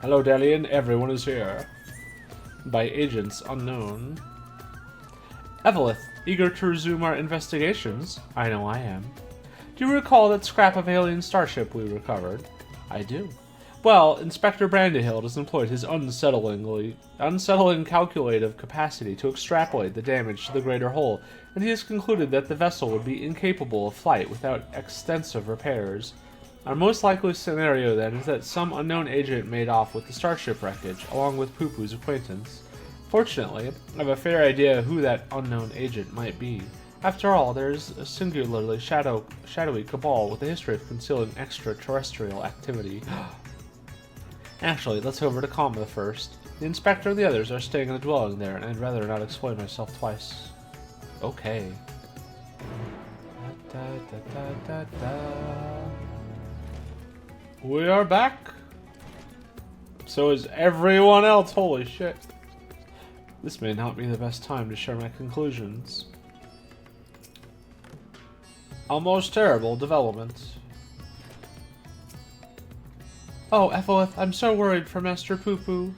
Hello, Delian. Everyone is here. By agents unknown. Evelyth, eager to resume our investigations? I know I am. Do you recall that scrap of alien starship we recovered? I do. Well, Inspector Brandyhill has employed his unsettling calculative capacity to extrapolate the damage to the greater hull, and he has concluded that the vessel would be incapable of flight without extensive repairs. Our most likely scenario, then, is that some unknown agent made off with the starship wreckage, along with Pupu's acquaintance. Fortunately, I have a fair idea who that unknown agent might be. After all, there is a singularly shadowy cabal with a history of concealing extraterrestrial activity. Actually, let's go over to Comma first. The Inspector and the others are staying in a dwelling there, and I'd rather not explain myself twice. Okay. We are back. So is everyone else. Holy shit. This may not be the best time to share my conclusions. A most terrible development. Oh, Evelyth, I'm so worried for Master Pupu.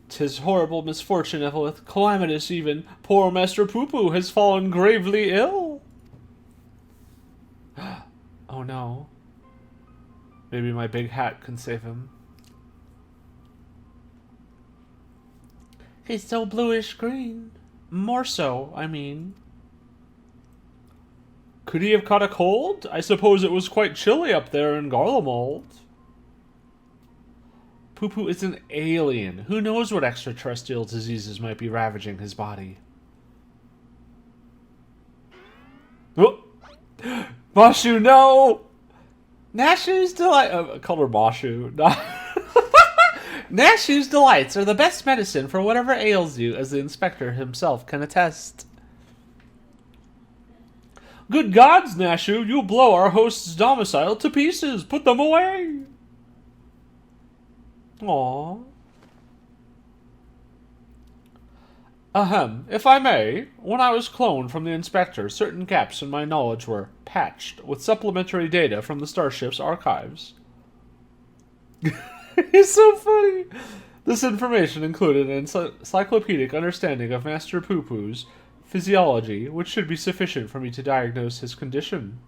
"'Tis horrible misfortune, Evelyth, calamitous even. Poor Master Pupu has fallen gravely ill." Oh no. Maybe my big hat can save him. He's so bluish-green. More so, I mean. Could he have caught a cold? I suppose it was quite chilly up there in Garlemald. Pupu is an alien. Who knows what extraterrestrial diseases might be ravaging his body? Oh! Mashu, no! Nashu's delight. I called her Mashu. Nashu's delights are the best medicine for whatever ails you, as the inspector himself can attest. Good gods, Nashu, you'll blow our host's domicile to pieces. Put them away. Aww. Ahem, if I may, when I was cloned from the Inspector, certain gaps in my knowledge were patched with supplementary data from the starship's archives. It's so funny! This information included an encyclopedic understanding of Master Pupu's physiology, which should be sufficient for me to diagnose his condition.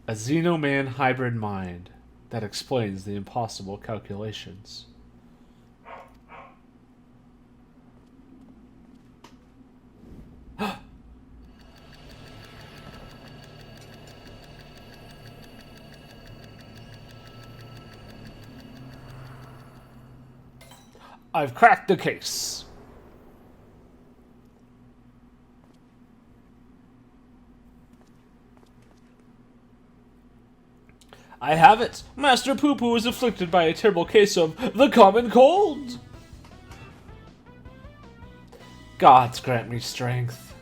A Xenoman hybrid mind. That explains the impossible calculations. I've cracked the case. I have it. Master Pupu is afflicted by a terrible case of the common cold. Gods grant me strength.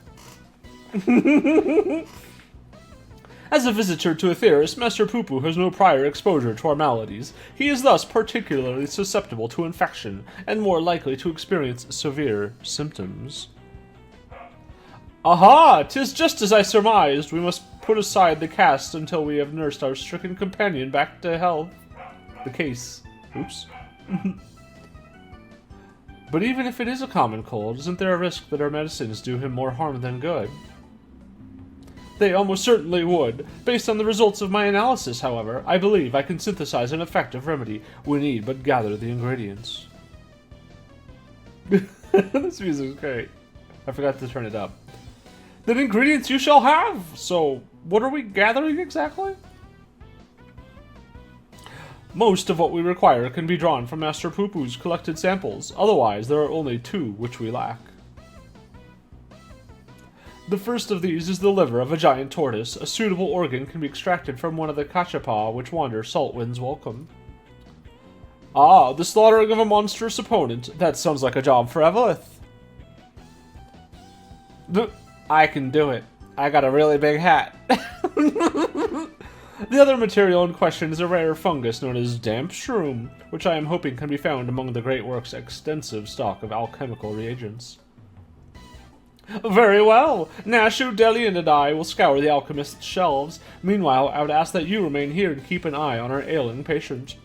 As a visitor to Aetheris, Master Pupu has no prior exposure to our maladies. He is thus particularly susceptible to infection and more likely to experience severe symptoms. Aha! 'Tis just as I surmised. We must put aside the cast until we have nursed our stricken companion back to health. The case. Oops. But even if it is a common cold, isn't there a risk that our medicines do him more harm than good? They almost certainly would. Based on the results of my analysis, however, I believe I can synthesize an effective remedy. We need but gather the ingredients. This music's great. I forgot to turn it up. Then ingredients you shall have! So, what are we gathering exactly? Most of what we require can be drawn from Master Pupu's collected samples. Otherwise, there are only two which we lack. The first of these is the liver of a giant tortoise. A suitable organ can be extracted from one of the Kachapa which wander salt winds welcome. Ah, the slaughtering of a monstrous opponent. That sounds like a job for Evelyth. I can do it. I got a really big hat. The other material in question is a rare fungus known as damp shroom, which I am hoping can be found among the Great Works' extensive stock of alchemical reagents. Very well. Nashu, Delian, and I will scour the alchemist's shelves. Meanwhile, I would ask that you remain here to keep an eye on our ailing patient.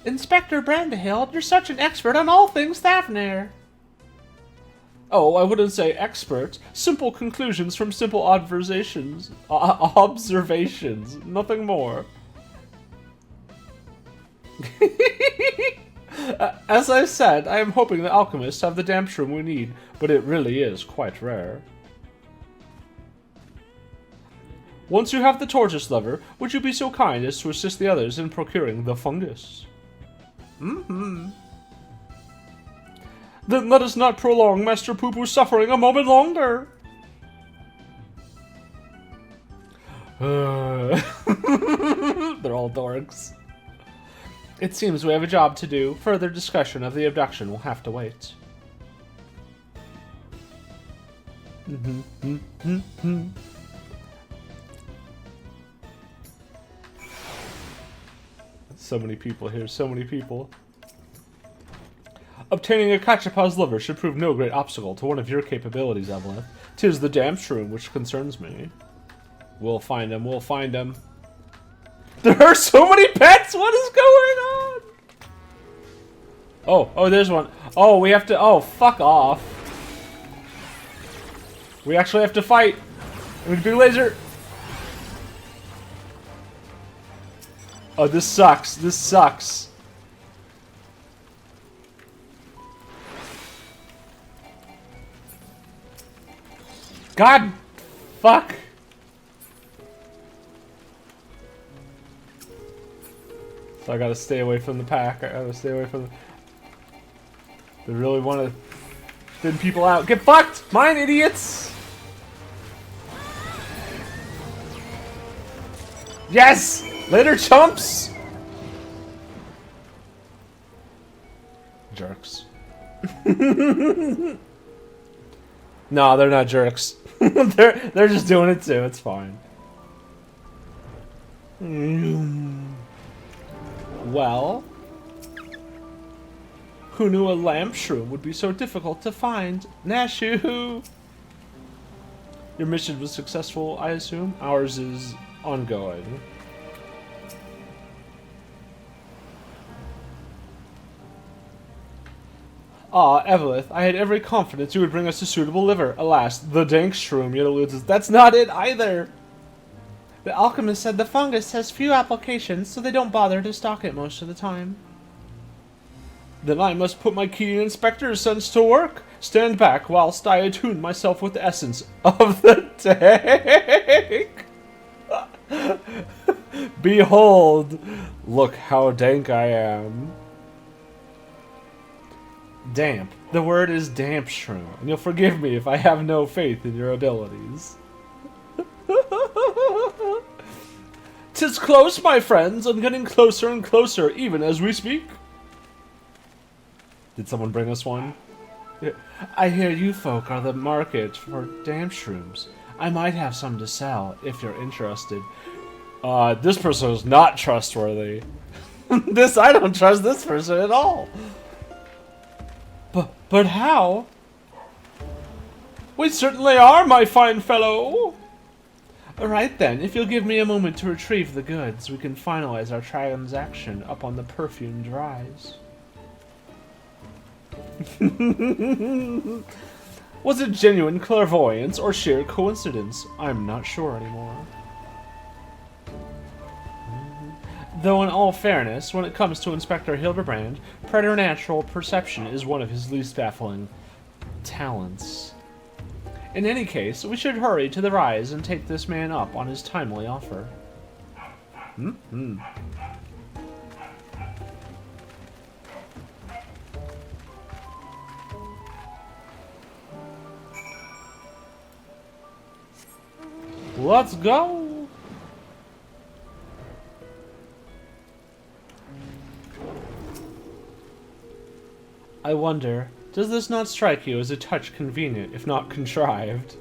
Inspector Brandahill, you're such an expert on all things Thavnair. Oh, I wouldn't say expert. Simple conclusions from simple observations. Nothing more. As I said, I am hoping the alchemists have the damp shroom we need, but it really is quite rare. Once you have the tortoise lever, would you be so kind as to assist the others in procuring the fungus? Mm-hmm. Then let us not prolong Master Pupu's suffering a moment longer. They're all dorks. It seems we have a job to do. Further discussion of the abduction will have to wait. So many people here, so many people. Obtaining a Kachapa's liver should prove no great obstacle to one of your capabilities, Evelyth. 'Tis the damp shroom which concerns me. We'll find him, we'll find him. There are so many pets! What is going on? Oh, there's one. Oh, we have to... Oh, fuck off. We actually have to fight. With big laser. Oh, this sucks. This sucks. God! Fuck! So I gotta stay away from the pack. I gotta stay away from the... They really want to thin people out. Get fucked! Mine, idiots! Yes! Later, chumps! Jerks. No, they're not jerks. they're just doing it too. It's fine. Well, who knew a lamp shroom would be so difficult to find? Nashu! Your mission was successful, I assume? Ours is ongoing. Ah, Evelyth, I had every confidence you would bring us a suitable liver. Alas, the dank shroom yet eludes. That's not it either! The alchemist said the fungus has few applications, so they don't bother to stock it most of the time. Then I must put my keen inspector's sense to work. Stand back whilst I attune myself with the essence of the dank. Behold, look how dank I am. Damp. The word is damp shroom, and you'll forgive me if I have no faith in your abilities. 'Tis close, my friends, and getting closer and closer, even as we speak. Did someone bring us one? Yeah. I hear you folk are the market for damp shrooms. I might have some to sell, if you're interested. This person is not trustworthy. I don't trust this person at all. But how? We certainly are, my fine fellow. Alright then, if you'll give me a moment to retrieve the goods, we can finalize our transaction up on the perfumed rise. Was it genuine clairvoyance or sheer coincidence? I'm not sure anymore. Though in all fairness, when it comes to Inspector Hildibrand, preternatural perception is one of his least baffling talents. In any case, we should hurry to the rise and take this man up on his timely offer. Let's go! I wonder, does this not strike you as a touch convenient, if not contrived?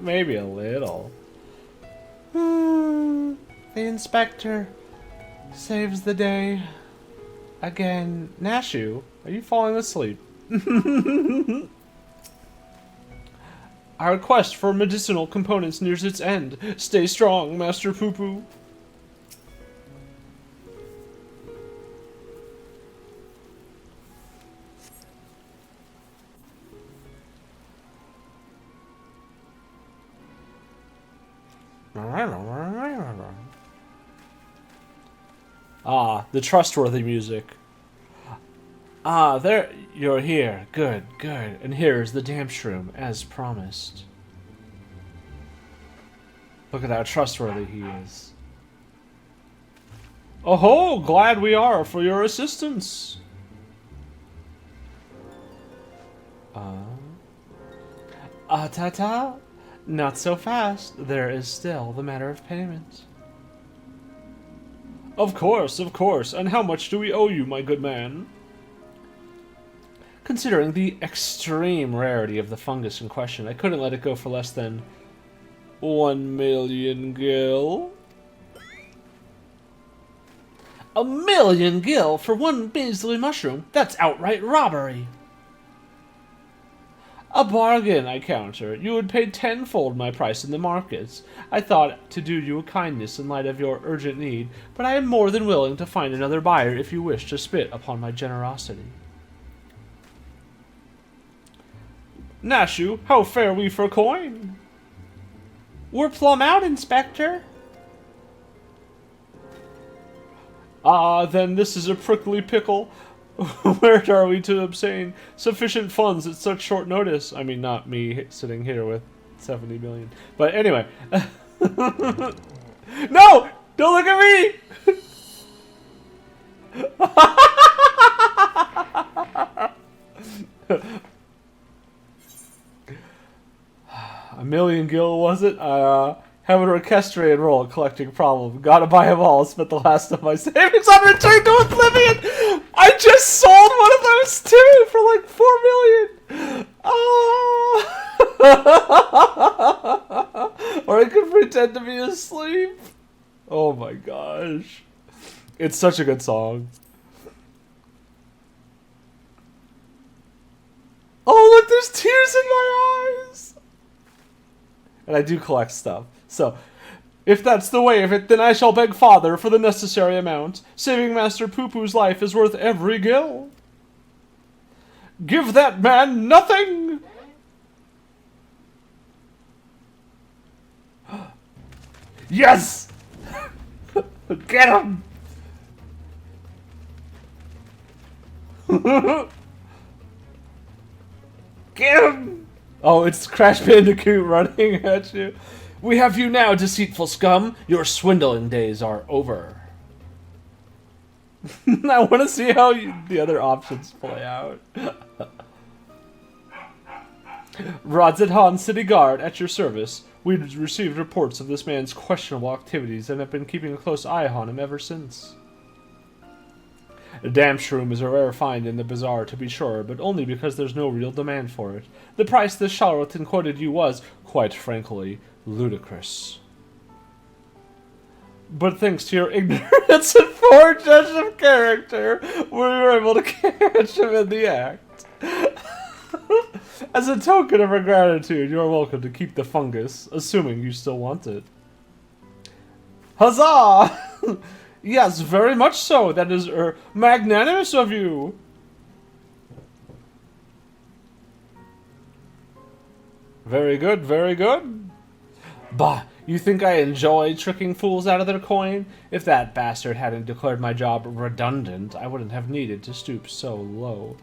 Maybe a little. The inspector saves the day. Again. Nashu, are you falling asleep? Our quest for medicinal components nears its end. Stay strong, Master Pupu. Ah, the trustworthy music. Ah, there, you're here. Good, good. And here's the damp shroom, as promised. Look at how trustworthy he is. Oh-ho, glad we are for your assistance. Ta-ta. Not so fast. There is still the matter of payment. Of course, of course. And how much do we owe you, my good man? Considering the extreme rarity of the fungus in question, I couldn't let it go for less than 1 million gil. 1 million gil for one measly mushroom? That's outright robbery. A bargain, I counter. You would pay tenfold my price in the markets. I thought to do you a kindness in light of your urgent need, but I am more than willing to find another buyer if you wish to spit upon my generosity. Nashu, how fare we for coin? We're plumb out, Inspector. Ah, then this is a prickly pickle. Where are we to obtain sufficient funds at such short notice? I mean, not me sitting here with 70 million. But anyway. No! Don't look at me! A million gil, was it? Have an orchestrian role collecting problem. Gotta buy them all. Spent the last of my savings on return to Oblivion. I just sold one of those too for like 4 million. Or I could pretend to be asleep. Oh my gosh. It's such a good song. Oh look, there's tears in my eyes. And I do collect stuff. So, if that's the way of it, then I shall beg Father for the necessary amount. Saving Master Pupu's life is worth every gil. Give that man nothing! Yes! Get him! Get him! Oh, it's Crash Bandicoot running at you. We have you now, deceitful scum. Your swindling days are over. I want to see how the other options play out. Rodzidhan City Guard, at your service. We've received reports of this man's questionable activities and have been keeping a close eye on him ever since. A damp shroom is a rare find in the bazaar, to be sure, but only because there's no real demand for it. The price this charlatan quoted you was, quite frankly, ludicrous. But thanks to your ignorance and poor judgment of character, we were able to catch him in the act. As a token of our gratitude, you are welcome to keep the fungus, assuming you still want it. Huzzah! Yes, very much so. That is magnanimous of you. Very good, very good. Bah, you think I enjoy tricking fools out of their coin? If that bastard hadn't declared my job redundant, I wouldn't have needed to stoop so low.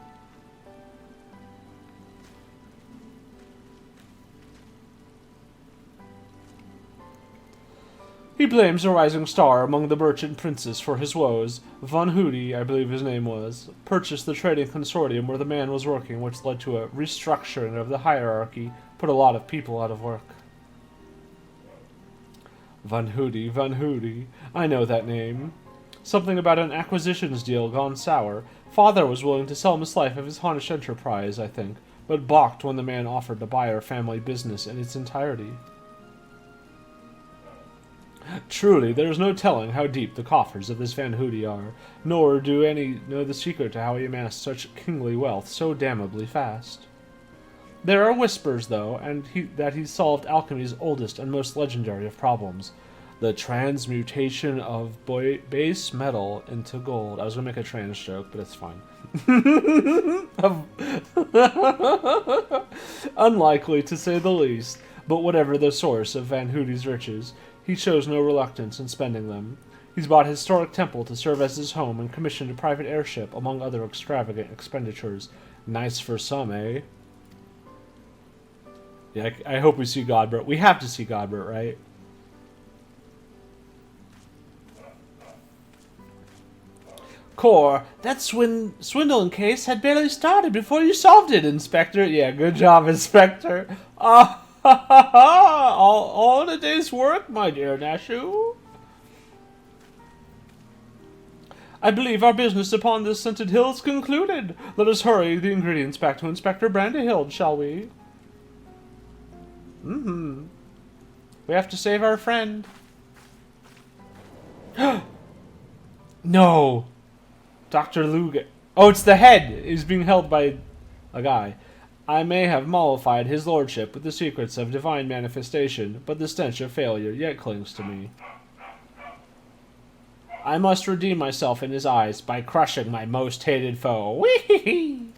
He blames a rising star among the merchant princes for his woes. Von Hooty, I believe his name was, purchased the trading consortium where the man was working, which led to a restructuring of the hierarchy, put a lot of people out of work. Von Hooty, Von Hooty. I know that name. Something about an acquisitions deal gone sour. Father was willing to sell him a slice of his Haunish enterprise, I think, but balked when the man offered to buy our family business in its entirety. Truly, there is no telling how deep the coffers of this Van Hoody are, nor do any know the secret to how he amassed such kingly wealth so damnably fast. There are whispers, though, that he solved alchemy's oldest and most legendary of problems, the transmutation of base metal into gold. I was going to make a trans joke, but it's fine. Unlikely, to say the least, but whatever the source of Van Hoody's riches, he shows no reluctance in spending them. He's bought a historic temple to serve as his home and commissioned a private airship, among other extravagant expenditures. Nice for some, eh? Yeah, I hope we see Godbert. We have to see Godbert, right? Core, that swindling case had barely started before you solved it, Inspector. Yeah, good job, Inspector. All in a day's work, my dear Nashu. I believe our business upon this scented hill is concluded. Let us hurry the ingredients back to Inspector Brandyhild, shall we? We have to save our friend. No! Dr. Lugan. Oh, it's the head! He's being held by a guy. I may have mollified his lordship with the secrets of divine manifestation, but the stench of failure yet clings to me. I must redeem myself in his eyes by crushing my most hated foe. Whee!